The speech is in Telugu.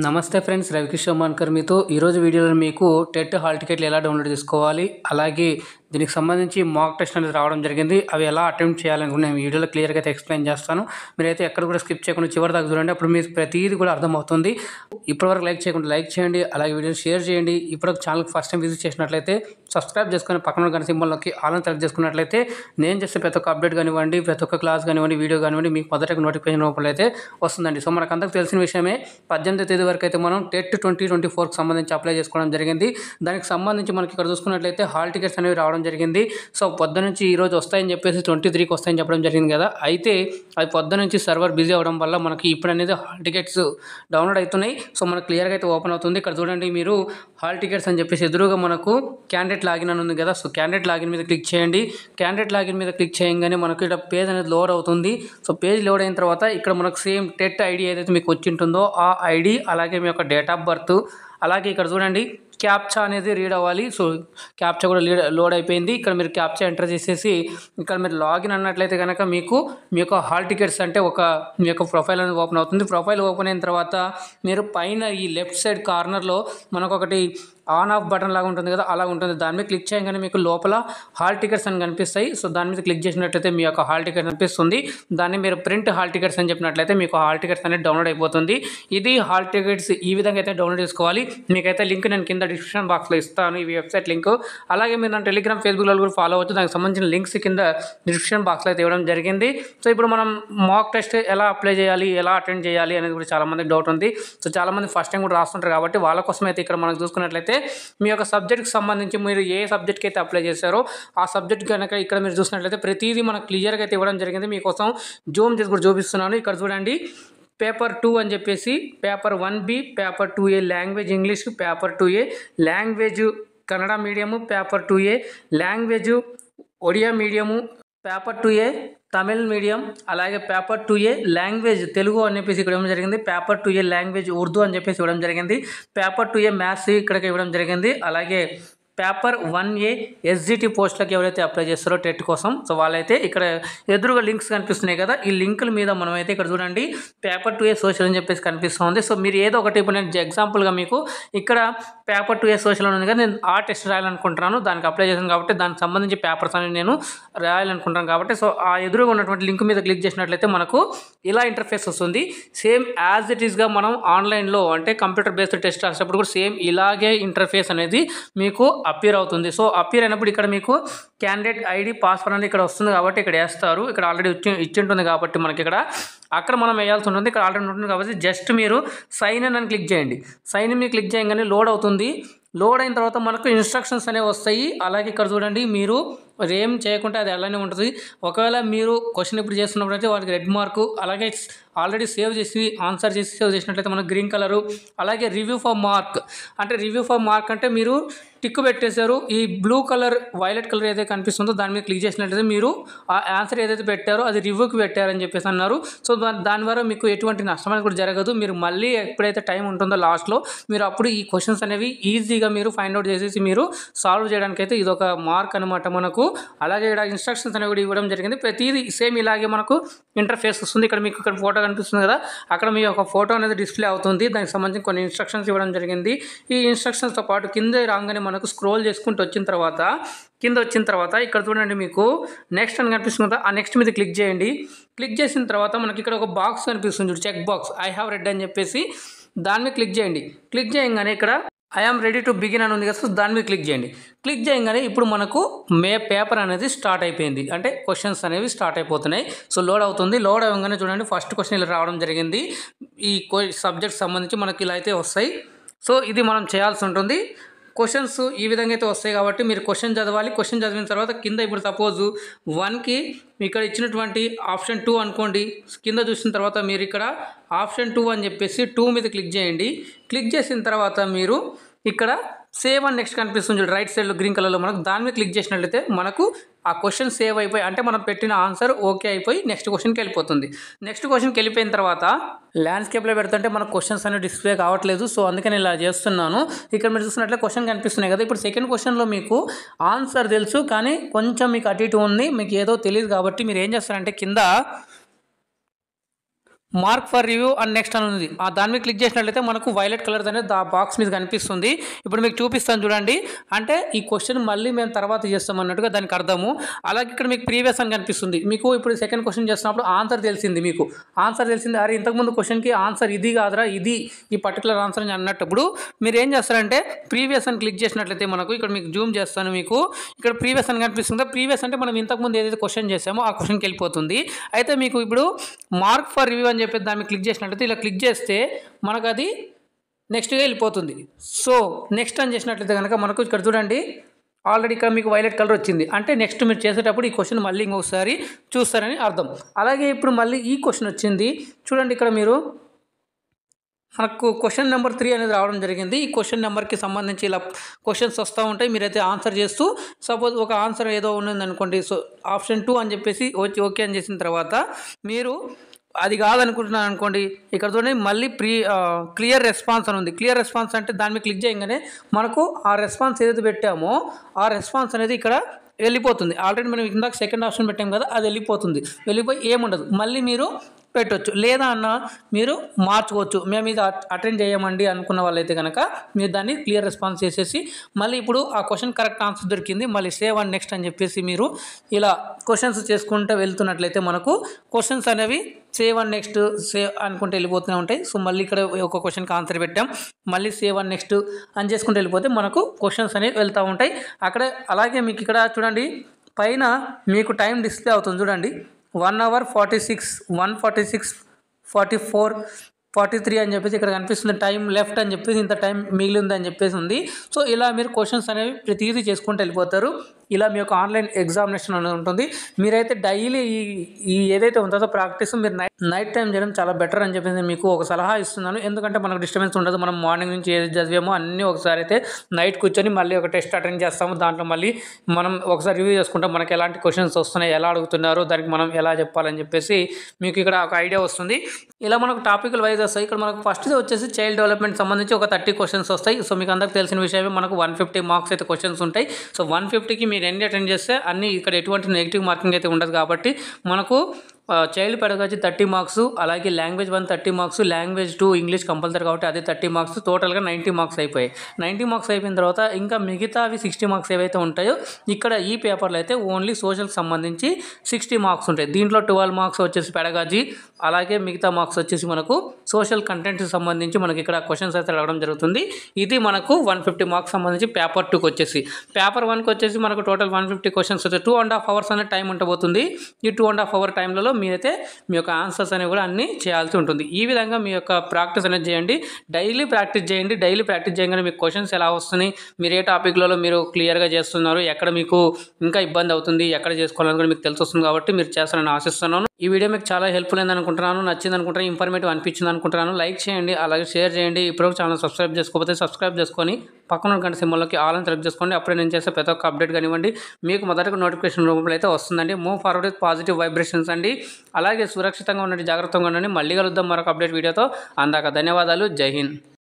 నమస్తే ఫ్రెండ్స్, రవికిషోర్ మాన్కర్ మీతో ఈరోజు వీడియోలో మీకు టెట్ హాల్ టికెట్లు ఎలా డౌన్లోడ్ చేసుకోవాలి, అలాగే దీనికి సంబంధించి మాక్ టెస్ట్ అనేది రావడం జరిగింది. అవి ఎలా అటెంప్ట్ చేయాలనుకుని నేను వీడియోలో క్లియర్గా అయితే ఎక్స్ప్లెయిన్ చేస్తాను. మీరైతే ఎక్కడ కూడా స్కిప్ చేయకుండా చివరి దాకా చూడండి, అప్పుడు మీకు ప్రతిదీ కూడా అర్థమవుతుంది. ఇప్పటివరకు లైక్ చేయకుండా లైక్ చేయండి, అలాగే వీడియోని షేర్ చేయండి. ఇప్పటివరకు ఛానల్కి ఫస్ట్ టైం విజిట్ చేసినట్లయితే సబ్స్క్రైబ్ చేసుకొని పక్కన గంట సింబల్లోకి ఆల్ అని సెలెక్ట్ చేసుకున్నట్లయితే నేను చేసే ప్రతి ఒక్క అప్డేట్ కానివ్వండి, ప్రతి ఒక్క క్లాస్ కానివ్వండి, వీడియో కానివ్వండి మీకు మొదట నోటిఫికేషన్ రూపంలో అయితే వస్తుందండి. సో మనకు అందరికి తెలిసిన విషయమే, 18వ తేదీ వరకు అయితే మనం టెట్ 2024కి సంబంధించి అప్లై చేసుకోవడం జరిగింది. దానికి సంబంధించి మనకి ఇక్కడ చూసుకున్నట్లయితే హాల్ టికెట్స్ అనేవి రావడం జరిగింది. సో పొద్దు నుంచి ఈ రోజు వస్తాయని చెప్పేసి 23కి వస్తాయని చెప్పడం జరిగింది కదా. అయితే అది పొద్దు నుంచి సర్వర్ బిజీ అవ్వడం వల్ల మనకి ఇప్పుడు అనేది హాల్ టికెట్స్ డౌన్లోడ్ అవుతున్నాయి. సో మనకు క్లియర్గా అయితే ఓపెన్ అవుతుంది. ఇక్కడ చూడండి, మీరు హాల్ టికెట్స్ అని చెప్పేసి ఎదురుగా మనకు క్యాండిడేట్ లాగిన్ అని ఉంది కదా. సో క్యాండిడేట్ లాగిన్ మీద క్లిక్ చేయండి. క్యాండిడేట్ లాగిన్ మీద క్లిక్ చేయగానే మనకు ఇక్కడ పేజ్ అనేది లోడ్ అవుతుంది. సో పేజ్ లోడ్ అయిన తర్వాత ఇక్కడ మనకు సేమ్ టెట్ ఐడి ఏదైతే మీకు వచ్చి ఉంటుందో ఆ ఐడి, అలాగే మీ యొక్క డేట్ ఆఫ్ బర్త్, అలాగే ఇక్కడ చూడండి క్యాప్చా అనేది రీడ్ అవ్వాలి. సో క్యాప్చా కూడా లోడ్ అయిపోయింది. ఇక్కడ మీరు క్యాప్చా ఎంటర్ చేసేసి ఇక్కడ మీరు లాగిన్ అన్నట్లయితే కనుక మీకు మీ యొక్క హాల్ టికెట్స్ అంటే మీ యొక్క ప్రొఫైల్ అనేది ఓపెన్ అవుతుంది. ప్రొఫైల్ ఓపెన్ అయిన తర్వాత మీరు పైన ఈ లెఫ్ట్ సైడ్ కార్నర్లో మనకు ఒకటి ఆన్ ఆఫ్ బటన్ లాగా ఉంటుంది కదా, అలా ఉంటుంది. దాని మీద క్లిక్ చేయగానే మీకు లోపల హాల్ టికెట్స్ అని కనిపిస్తాయి. సో దాని మీద క్లిక్ చేసినట్లయితే మీ యొక్క హాల్ టికెట్ కనిపిస్తుంది. దాన్ని మీరు ప్రింట్ హాల్ టికెట్స్ అని చెప్పినట్లయితే మీకు హాల్ టికెట్స్ అనేది డౌన్లోడ్ అయిపోతుంది. ఇది హాల్ టికెట్స్ ఈ విధంగా అయితే డౌన్లోడ్ చేసుకోవాలి. మీకైతే లింక్ నేను కింద డిస్క్రిప్షన్ బాక్స్లో ఇస్తాను, ఈ వెబ్సైట్ లింక్. అలాగే మీరు నా టెలిగ్రామ్, ఫేస్బుక్లో కూడా ఫాలో అవ్వచ్చు. దానికి సంబంధించిన లింక్స్ కింద డిస్క్రిప్షన్ బాక్స్లో అయితే ఇవ్వడం జరిగింది. సో ఇప్పుడు మనం మాక్ టెస్ట్ ఎలా అప్లై చేయాలి, ఎలా అటెండ్ చేయాలి అనేది కూడా చాలామందికి డౌట్ ఉంది. సో చాలామంది ఫస్ట్ టైం కూడా రాస్తుంటారు కాబట్టి వాళ్ళ కోసం అయితే ఇక్కడ మనం చూసుకున్నట్లయితే మీ యొక్క సబ్జెక్ట్కి సంబంధించి మీరు ఏ సబ్జెక్ట్కి అయితే అప్లై చేశారో ఆ సబ్జెక్ట్ కనుక ఇక్కడ మీరు చూసినట్లయితే ప్రతిదీ మనకు క్లియర్గా అయితే ఇవ్వడం జరిగింది. మీకోసం జూమ్ చేసి కూడా చూపిస్తున్నాను. ఇక్కడ చూడండి, పేపర్ 2 అని చెప్పేసి paper 1B, paper 2A language English, paper 2A language Kannada medium, paper 2A language Odia medium, paper 2A Tamil medium, అలాగే పేపర్ 2A లాంగ్వేజ్ తెలుగు అని చెప్పేసి ఇక్కడ ఇవ్వడం జరిగింది. పేపర్ 2A లాంగ్వేజ్ ఉర్దూ అని చెప్పేసి ఇవ్వడం జరిగింది. పేపర్ 2A మ్యాథ్స్ ఇక్కడికి ఇవ్వడం జరిగింది. అలాగే పేపర్ 1A SGT పోస్టులకు ఎవరైతే అప్లై చేస్తారో టెట్ కోసం, సో వాళ్ళైతే ఇక్కడ ఎదురుగా లింక్స్ కనిపిస్తున్నాయి కదా, ఈ లింకుల మీద మనమైతే ఇక్కడ చూడండి పేపర్ 2A సోషల్ అని చెప్పేసి కనిపిస్తుంది. సో మీరు ఏదో ఒకటి, ఇప్పుడు నేను ఎగ్జాంపుల్గా మీకు ఇక్కడ పేపర్ 2A సోషల్ ఉంది కదా, నేను ఆ టెస్ట్ రాయాలనుకుంటున్నాను, దానికి అప్లై చేశాను కాబట్టి దానికి సంబంధించి పేపర్స్ అని నేను రాయాలనుకుంటాను కాబట్టి, సో ఆ ఎదురుగా ఉన్నటువంటి లింక్ మీద క్లిక్ చేసినట్లయితే మనకు ఇలా ఇంటర్ఫేస్ వస్తుంది. సేమ్ యాజ్ ఇట్ ఈస్గా మనం ఆన్లైన్లో అంటే కంప్యూటర్ బేస్డ్ టెస్ట్ రాసేటప్పుడు కూడా సేమ్ ఇలాగే ఇంటర్ఫేస్ అనేది మీకు అపియర్ అవుతుంది. సో అపియర్ అయినప్పుడు ఇక్కడ మీకు క్యాండిడేట్ ఐడి, పాస్వర్డ్ అనేది ఇక్కడ వస్తుంది కాబట్టి ఇక్కడ వేస్తారు. ఇక్కడ ఆల్రెడీ ఇచ్చి ఉంటుంది కాబట్టి మనకి ఇక్కడ అక్కడ మనం వేయాల్సి ఉంటుంది. ఇక్కడ ఆల్రెడీ ఉంటుంది కాబట్టి జస్ట్ మీరు సైన్ ఇన్ అని క్లిక్ చేయండి. సైన్ ఇన్ మీద క్లిక్ చేయగానే లోడ్ అవుతుంది. లోడ్ అయిన తర్వాత మనకు ఇన్స్ట్రక్షన్స్ అనేవి వస్తాయి. అలాగే ఇక్కడ చూడండి, మీరు ఏం చేయకుంటే అది అలానే ఉంటుంది. ఒకవేళ మీరు క్వశ్చన్ ఇప్పుడు చేస్తున్నప్పుడు అయితే వాటికి రెడ్ మార్కు, అలాగే ఆల్రెడీ సేవ్ చేసి ఆన్సర్ చేసి సేవ్ చేసినట్లయితే మనకు గ్రీన్ కలరు, అలాగే రివ్యూ ఫర్ మార్క్ అంటే మీరు టిక్ పెట్టేశారు. ఈ బ్లూ కలర్, వైలెట్ కలర్ ఏదైతే కనిపిస్తుందో దాని మీద క్లిక్ చేసినట్లయితే మీరు ఆ ఆన్సర్ ఏదైతే పెట్టారో అది రివ్యూకి పెట్టారని చెప్పేసి అన్నారు. సో దాని ద్వారా మీకు ఎటువంటి నష్టం అనేది కూడా జరగదు. మీరు మళ్ళీ ఎప్పుడైతే టైం ఉంటుందో లాస్ట్లో మీరు అప్పుడు ఈ క్వశ్చన్స్ అనేవి ఈజీగా మీరు ఫైండ్ అవుట్ చేసేసి మీరు సాల్వ్ చేయడానికి అయితే ఇది ఒక మార్క్ అనమాట మనకు. అలాగే ఇక్కడ ఇన్స్ట్రక్షన్స్ అనేవి కూడా ఇవ్వడం జరిగింది. ప్రతిదీ సేమ్ ఇలాగే మనకు ఇంటర్ఫేస్ వస్తుంది. ఇక్కడ మీకు ఇక్కడ ఫోటో కనిపిస్తుంది కదా, అక్కడ మీ యొక్క ఫోటో అనేది డిస్ప్లే అవుతుంది. దానికి సంబంధించి కొన్ని ఇన్స్ట్రక్షన్స్ ఇవ్వడం జరిగింది. ఈ ఇన్స్ట్రక్షన్స్తో పాటు కింద రాగానే మనకు స్క్రోల్ చేసుకుంటూ వచ్చిన తర్వాత ఇక్కడ చూడండి, మీకు నెక్స్ట్ అని కనిపిస్తుంది కదా, ఆ నెక్స్ట్ మీద క్లిక్ చేయండి. క్లిక్ చేసిన తర్వాత మనకి ఇక్కడ ఒక బాక్స్ కనిపిస్తుంది, check box, I have read అని చెప్పేసి దాని మీద క్లిక్ చేయండి. క్లిక్ చేయగానే ఇక్కడ I am ready to begin అని ఉంది కదా, సో దాని మీద క్లిక్ చేయండి. క్లిక్ చేయగానే ఇప్పుడు మనకు పేపర్ అనేది స్టార్ట్ అయిపోయింది, అంటే క్వశ్చన్స్ అనేవి స్టార్ట్ అయిపోతున్నాయి. సో లోడ్ అవుతుంది. లోడ్ అవ్వగానే చూడండి ఫస్ట్ క్వశ్చన్ ఇలా రావడం జరిగింది. ఈ సబ్జెక్ట్ సంబంధించి మనకి ఇలా అయితే వస్తాయి. సో ఇది మనం చేయాల్సి ఉంటుంది. క్వశ్చన్స్ ఈ విధంగా అయితే వస్తాయి కాబట్టి మీరు క్వశ్చన్ చదవాలి. క్వశ్చన్ చదివిన తర్వాత కింద ఇప్పుడు సపోజ్ 1కి ఇక్కడ ఇచ్చినటువంటి ఆప్షన్ 2 అనుకోండి. కింద చూసిన తర్వాత మీరు ఇక్కడ ఆప్షన్ 2 అని చెప్పేసి 2 మీద క్లిక్ చేయండి. క్లిక్ చేసిన తర్వాత మీరు ఇక్కడ సేవ్ అండ్ నెక్స్ట్ కనిపిస్తుంది రైట్ సైడ్లో గ్రీన్ కలర్లో, మనకు దాని మీద క్లిక్ చేసినట్లయితే మనకు ఆ క్వశ్చన్ సేవ్ అయిపోయి, అంటే మనం పెట్టిన ఆన్సర్ ఓకే అయిపోయి నెక్స్ట్ క్వశ్చన్కి వెళ్ళిపోతుంది. నెక్స్ట్ క్వశ్చన్కి వెళ్ళిపోయిన తర్వాత ల్యాండ్స్కేప్లో పెడుతుంటే మనకు క్వశ్చన్స్ అనేవి డిస్ప్లే కావట్లేదు. సో అందుకని ఇలా చేస్తున్నాను. ఇక్కడ మీరు చూసినట్లయితే క్వశ్చన్ కనిపిస్తున్నాయి కదా. ఇప్పుడు సెకండ్ క్వశ్చన్లో మీకు ఆన్సర్ తెలుసు, కానీ కొంచెం మీకు అటు ఇటు ఉంది, మీకు ఏదో తెలియదు కాబట్టి మీరు ఏం చేస్తారంటే కింద mark for review and next అని ఉంది. దాని మీద క్లిక్ చేసినట్లయితే మనకు వైలెట్ కలర్ అనేది ఆ బాక్స్ మీద కనిపిస్తుంది. ఇప్పుడు మీకు చూపిస్తాను చూడండి. అంటే ఈ క్వశ్చన్ మళ్ళీ మేము తర్వాత చేస్తాం అన్నట్టుగా దానికి అర్థము. అలాగే ఇక్కడ మీకు ప్రీవియస్ అని కనిపిస్తుంది. మీకు ఇప్పుడు సెకండ్ క్వశ్చన్ చేస్తున్నప్పుడు ఆన్సర్ తెలిసింది. మీకు ఆన్సర్ తెలిసింది, అరే ఇంతకుముందు క్వశ్చన్కి ఆన్సర్ ఇది కాదురా, ఇది ఈ పర్టికులర్ ఆన్సర్ అని అన్నప్పుడు మీరు ఏం చేస్తారంటే ప్రీవియస్ అని క్లిక్ చేసినట్లయితే మనకు ఇక్కడ మీకు జూమ్ చేస్తాను. మీకు ఇక్కడ ప్రీవియస్ అని కనిపిస్తుంది. ప్రీవియస్ అంటే మనం ఇంతకుముందు ఏదైతే క్వశ్చన్ చేసామో ఆ క్వశ్చన్కి వెళ్ళిపోతుంది. అయితే మీకు ఇప్పుడు మార్క్ ఫర్ రివ్యూ అని చెప్పి దాన్ని క్లిక్ చేసినట్లయితే ఇలా క్లిక్ చేస్తే మనకు అది నెక్స్ట్గా వెళ్ళిపోతుంది. సో నెక్స్ట్ అని చేసినట్లయితే కనుక మనకు ఇక్కడ చూడండి ఆల్రెడీ ఇక్కడ మీకు వైలెట్ కలర్ వచ్చింది. అంటే నెక్స్ట్ మీరు చేసేటప్పుడు ఈ క్వశ్చన్ మళ్ళీ ఇంకొకసారి చూస్తారని అర్థం. అలాగే ఇప్పుడు మళ్ళీ ఈ క్వశ్చన్ వచ్చింది చూడండి. ఇక్కడ మీరు మనకు క్వశ్చన్ నెంబర్ 3 అనేది రావడం జరిగింది. ఈ క్వశ్చన్ నెంబర్కి సంబంధించి ఇలా క్వశ్చన్స్ వస్తూ ఉంటాయి. మీరైతే ఆన్సర్ చేస్తూ సపోజ్ ఒక ఆన్సర్ ఏదో ఉన్నది అనుకోండి. సో ఆప్షన్ 2 అని చెప్పేసి ఓకే అని చేసిన తర్వాత మీరు అది కాదనుకుంటున్నాను అనుకోండి, ఇక్కడ చూడండి మళ్ళీ క్లియర్ రెస్పాన్స్ అని ఉంది. క్లియర్ రెస్పాన్స్ అంటే దాని మీద క్లిక్ చేయగానే మనకు ఆ రెస్పాన్స్ ఏదైతే పెట్టామో ఆ రెస్పాన్స్ అనేది ఇక్కడ వెళ్ళిపోతుంది. ఆల్రెడీ మనం ఇందాక సెకండ్ ఆప్షన్ పెట్టాం కదా, అది వెళ్ళిపోయి ఏముండదు. మళ్ళీ మీరు పెట్టవచ్చు, లేదా అన్న మీరు మార్చుకోవచ్చు. మేము ఇది అటెండ్ చేయమండి అనుకున్న వాళ్ళైతే కనుక మీరు దాన్ని క్లియర్ రెస్పాన్స్ చేసేసి మళ్ళీ ఇప్పుడు ఆ క్వశ్చన్ కరెక్ట్ ఆన్సర్ దొరికింది, మళ్ళీ సేవ్ అండ్ నెక్స్ట్ అని చెప్పేసి మీరు ఇలా క్వశ్చన్స్ చేసుకుంటూ వెళ్తున్నట్లయితే మనకు క్వశ్చన్స్ అనేవి సేవ్ అండ్ నెక్స్ట్ సేవ్ అనుకుంటూ వెళ్ళిపోతూనే ఉంటాయి. సో మళ్ళీ ఇక్కడ ఒక క్వశ్చన్కి ఆన్సర్ పెట్టాం, మళ్ళీ సేవ్ అండ్ నెక్స్ట్ అని చేసుకుంటూ వెళ్ళిపోతే మనకు క్వశ్చన్స్ అనేవి వెళ్తూ ఉంటాయి. అక్కడ అలాగే మీకు ఇక్కడ చూడండి పైన మీకు టైం డిస్ప్లే అవుతుంది చూడండి. 1 hour 46, 146, 44, 43 అని చెప్పేసి ఇక్కడ కనిపిస్తుంది. టైం లెఫ్ట్ అని చెప్పేసి ఇంత టైం మిగిలి ఉంది అని చెప్పేసి ఉంది. సో ఇలా మీరు క్వశ్చన్స్ అనేవి ప్రతిదీ చేసుకుంటూ వెళ్ళిపోతారు. ఇలా మీ యొక్క ఆన్లైన్ ఎగ్జామినేషన్ అనేది ఉంటుంది. మీరైతే డైలీ ఈ ఏదైతే ఉంటుందో ప్రాక్టీస్ మీరు నైట్ టైం చేయడం చాలా బెటర్ అని చెప్పేసి మీకు ఒక సలహా ఇస్తున్నాను. ఎందుకంటే మనకు డిస్టర్బెన్స్ ఉండదు. మనం మార్నింగ్ నుంచి ఏది చదివామో అన్నీ ఒకసారి అయితే నైట్ కూర్చొని మళ్ళీ ఒక టెస్ట్ అటెండ్ చేస్తాము. దాంట్లో మళ్ళీ మనం ఒకసారి రివ్యూ చేసుకుంటాం. మనకి ఎలాంటి క్వశ్చన్స్ వస్తున్నాయి, ఎలా అడుగుతున్నారు, దానికి మనం ఎలా చెప్పాలని చెప్పేసి మీకు ఇక్కడ ఒక ఐడియా వస్తుంది. ఇలా మనకు టాపిక్లు వైజ్ వస్తాయి. ఇక్కడ మనకు ఫస్ట్ వచ్చేసి చైల్డ్ డెవలప్మెంట్ సంబంధించి ఒక 30 క్వశ్చన్స్ వస్తాయి. సో మీకు అందరికి తెలిసిన విషయమే, మనకు 150 మార్క్స్ అయితే క్వశ్చన్స్ ఉంటాయి. సో 150కి మీరు ఎన్ని అటెండ్ చేస్తే అన్ని ఇక్కడ ఎటువంటి నెగిటివ్ మార్కింగ్ అయితే ఉండదు. కాబట్టి మనకు చైల్డ్ పెడగాచి 30 మార్క్స్, అలాగే language 1 30 marks, language 2 English compulsory కాబట్టి అదే 30 మార్క్స్, టోటల్గా 90 మార్క్స్ అయిపోయాయి. 90 మార్క్స్ అయిపోయిన తర్వాత ఇంకా మిగతావి 60 మార్క్స్ ఏవైతే ఉంటాయో ఇక్కడ ఈ పేపర్లో అయితే ఓన్లీ సోషల్కి సంబంధించి 60 మార్క్స్ ఉంటాయి. దీంట్లో 12 మార్క్స్ వచ్చేసి పెడగాజీ, అలాగే మిగతా మార్క్స్ వచ్చేసి మనకు సోషల్ కంటెంట్కి సంబంధించి మనకి ఇక్కడ క్వశ్చన్స్ అయితే అడగడం జరుగుతుంది. ఇది మనకు 150 మార్క్స్ సంబంధించి పేపర్ 2కి వచ్చేసి. పేపర్ 1కి వచ్చేసి మనకు టోటల్ 150 క్వశ్చన్స్ వచ్చి 2.5 hours అనే టైం ఉండబోతుంది. ఈ 2.5 hour టైంలో మీరైతే మీ యొక్క ఆన్సర్స్ అనేవి కూడా అన్నీ చేయాల్సి ఉంటుంది. ఈ విధంగా మీ యొక్క ప్రాక్టీస్ అనేది చేయండి. డైలీ ప్రాక్టీస్ చేయండి. డైలీ ప్రాక్టీస్ చేయగానే మీకు క్వశ్చన్స్ ఎలా వస్తున్నాయి, మీరు ఏ టాపిక్లలో మీరు క్లియర్గా చేస్తున్నారు, ఎక్కడ మీకు ఇంకా ఇబ్బంది అవుతుంది, ఎక్కడ చేసుకోవాలని కూడా మీకు తెలిసి వస్తుంది. కాబట్టి మీరు చేస్తారని ఆశిస్తున్నాను. ఈ వీడియో మీకు చాలా హెల్ప్ఫుల్ అయింది అనుకుంటున్నాను, నచ్చింది అనుకుంటున్నాను, ఇన్ఫర్మేటివ్ అనిపించింది అనుకుంటున్నాను. లైక్ చేయండి, అలాగే షేర్ చేయండి. ఇప్పుడు ఛానల్ సబ్స్క్రైబ్ చేసుకోకపోతే సబ్స్క్రైబ్ చేసుకొని పక్కన గంట సింబల్లోకి ఆల్ అని సెలెక్ట్ చేసుకోండి. అప్పుడే నేను చేసే ప్రతి ఒక్క అప్డేట్ కానివ్వండి మీకు మొదటిగా నోటిఫికేషన్ రూపంలో అయితే వస్తుందండి. Move forward with positive vibrations అండి. అలాగే సురక్షితంగా ఉండండి, జాగ్రత్తగా ఉండండి. మళ్ళీ కలుద్దాం మరొక అప్డేట్ వీడియోతో. అందాక ధన్యవాదాలు. జై హింద్.